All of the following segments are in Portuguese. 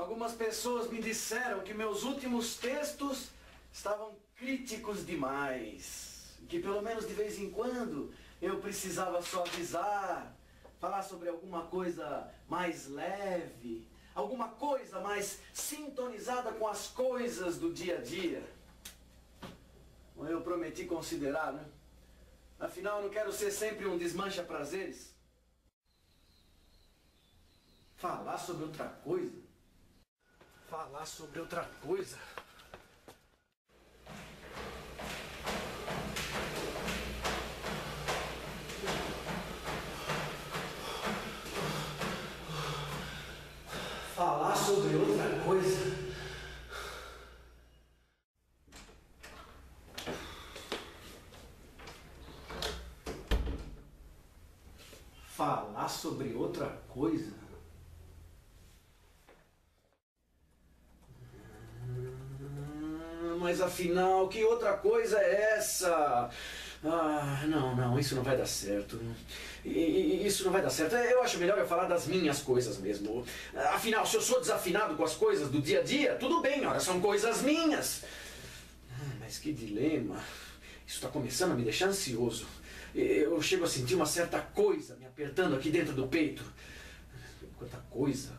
Algumas pessoas me disseram que meus últimos textos estavam críticos demais. Que pelo menos de vez em quando eu precisava suavizar, falar sobre alguma coisa mais leve, alguma coisa mais sintonizada com as coisas do dia a dia. Eu prometi considerar, né? Afinal, eu não quero ser sempre um desmancha-prazeres. Falar sobre outra coisa? Falar sobre outra coisa? Falar sobre outra coisa? Falar sobre outra coisa? Mas afinal, que outra coisa é essa? Não, isso não vai dar certo. Isso não vai dar certo. Eu acho melhor eu falar das minhas coisas mesmo. Afinal, se eu sou desafinado com as coisas do dia a dia, tudo bem, ora, são coisas minhas. Mas que dilema. Isso está começando a me deixar ansioso. Eu chego a sentir uma certa coisa me apertando aqui dentro do peito. Quanta coisa.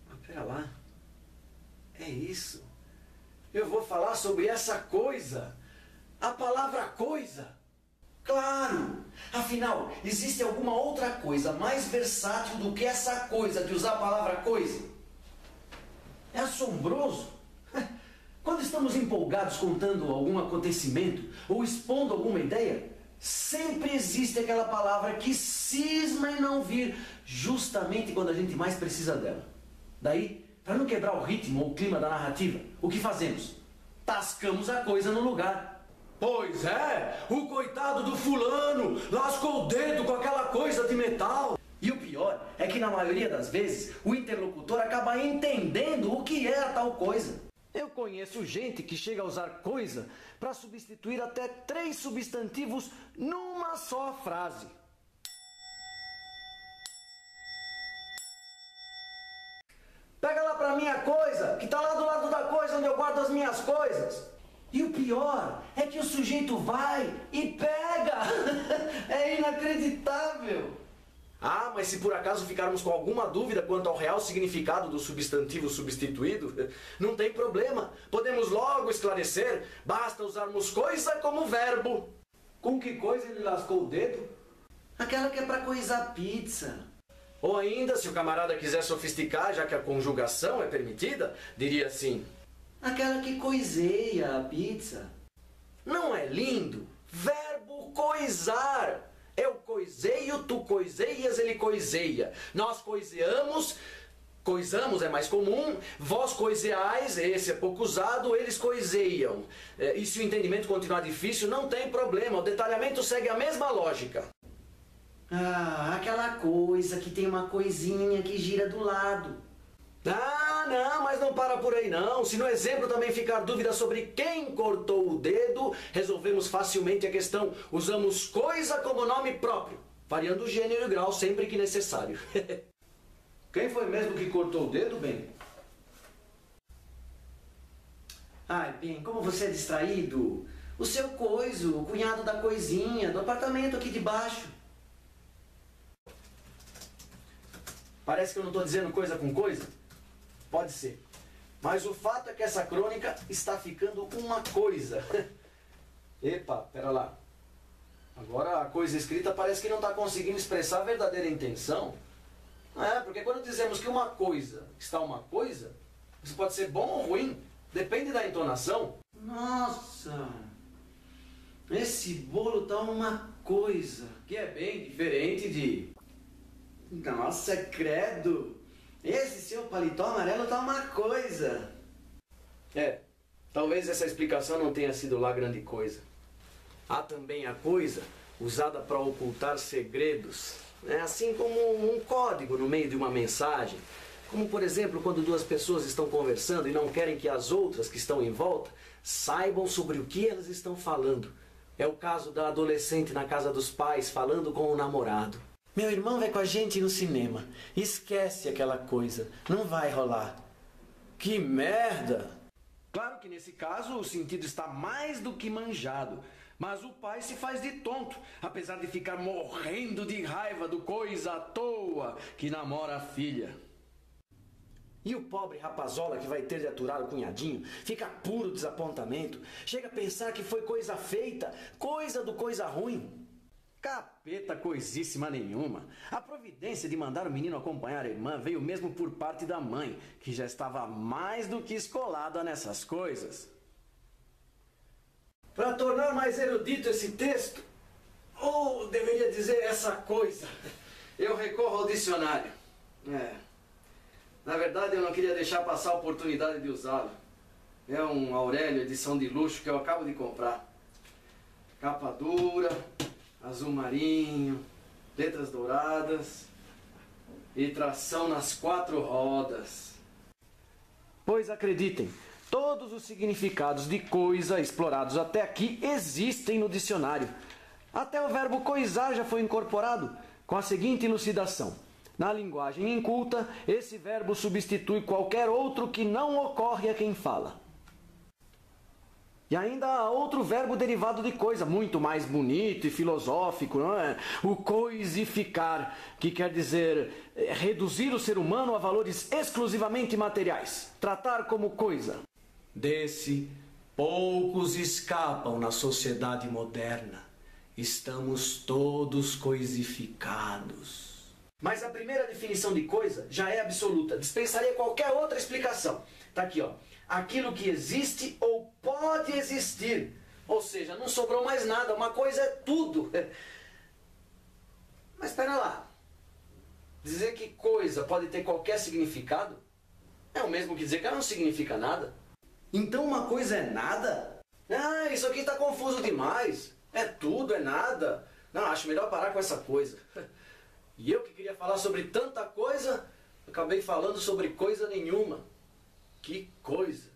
Mas pera lá. É isso. Eu vou falar sobre essa coisa. A palavra coisa. Claro! Afinal, existe alguma outra coisa mais versátil do que essa coisa de usar a palavra coisa? É assombroso. Quando estamos empolgados contando algum acontecimento ou expondo alguma ideia, sempre existe aquela palavra que cisma em não vir justamente quando a gente mais precisa dela. Daí, para não quebrar o ritmo ou o clima da narrativa, o que fazemos? Tascamos a coisa no lugar. Pois é, o coitado do fulano lascou o dedo com aquela coisa de metal. E o pior é que na maioria das vezes o interlocutor acaba entendendo o que é a tal coisa. Eu conheço gente que chega a usar coisa para substituir até 3 substantivos numa só frase. Pega lá pra minha coisa, que tá lá do lado da coisa onde eu guardo as minhas coisas. E o pior é que o sujeito vai e pega. É inacreditável. Mas se por acaso ficarmos com alguma dúvida quanto ao real significado do substantivo substituído, não tem problema. Podemos logo esclarecer, basta usarmos coisa como verbo. Com que coisa ele lascou o dedo? Aquela que é para coisar pizza. Ou ainda, se o camarada quiser sofisticar, já que a conjugação é permitida, diria assim: aquela que coiseia a pizza. Não é lindo? Verbo coisar. Eu coiseio, tu coiseias, ele coiseia. Nós coiseamos, coisamos é mais comum, vós coiseais, esse é pouco usado, eles coiseiam. E se o entendimento continuar difícil, não tem problema, o detalhamento segue a mesma lógica. Aquela coisa que tem uma coisinha que gira do lado. Não, mas não para por aí não. Se no exemplo também ficar dúvida sobre quem cortou o dedo, resolvemos facilmente a questão. Usamos coisa como nome próprio, variando o gênero e o grau sempre que necessário. Quem foi mesmo que cortou o dedo, Ben? Ben, como você é distraído. O seu coiso, o cunhado da coisinha, do apartamento aqui de baixo. Parece que eu não estou dizendo coisa com coisa? Pode ser. Mas o fato é que essa crônica está ficando uma coisa. Epa, pera lá. Agora a coisa escrita parece que não está conseguindo expressar a verdadeira intenção. Porque quando dizemos que uma coisa está uma coisa, isso pode ser bom ou ruim. Depende da entonação. Nossa! Esse bolo tá uma coisa. Que é bem diferente de... Nossa, credo! Esse seu paletó amarelo tá uma coisa. Talvez essa explicação não tenha sido lá grande coisa. Há também a coisa usada para ocultar segredos, assim como um código no meio de uma mensagem. Como, por exemplo, quando duas pessoas estão conversando e não querem que as outras que estão em volta saibam sobre o que elas estão falando. É o caso da adolescente na casa dos pais falando com o namorado. Meu irmão vai com a gente no cinema. Esquece aquela coisa. Não vai rolar. Que merda! Claro que nesse caso o sentido está mais do que manjado. Mas o pai se faz de tonto, apesar de ficar morrendo de raiva do coisa à toa que namora a filha. E o pobre rapazola que vai ter de aturar o cunhadinho fica puro desapontamento. Chega a pensar que foi coisa feita, coisa do coisa ruim. Capeta coisíssima nenhuma. A providência de mandar o menino acompanhar a irmã veio mesmo por parte da mãe, que já estava mais do que escolada nessas coisas. Para tornar mais erudito esse texto, ou deveria dizer essa coisa, eu recorro ao dicionário. Na verdade, eu não queria deixar passar a oportunidade de usá-lo. É um Aurélio, edição de luxo, que eu acabo de comprar. Capa dura, azul marinho, letras douradas e tração nas 4 rodas. Pois acreditem, todos os significados de coisa explorados até aqui existem no dicionário. Até o verbo coisar já foi incorporado, com a seguinte elucidação. Na linguagem inculta, esse verbo substitui qualquer outro que não ocorre a quem fala. E ainda há outro verbo derivado de coisa, muito mais bonito e filosófico, não é? O coisificar, que quer dizer reduzir o ser humano a valores exclusivamente materiais. Tratar como coisa. Desse, poucos escapam na sociedade moderna. Estamos todos coisificados. Mas a primeira definição de coisa já é absoluta. Dispensaria qualquer outra explicação. Está aqui, ó. Aquilo que existe ou pode existir. Ou seja, não sobrou mais nada. Uma coisa é tudo. Mas espera lá. Dizer que coisa pode ter qualquer significado é o mesmo que dizer que ela não significa nada. Então uma coisa é nada? Ah, isso aqui está confuso demais. É tudo, é nada. Não, acho melhor parar com essa coisa. E eu que queria falar sobre tanta coisa, acabei falando sobre coisa nenhuma. Que coisa!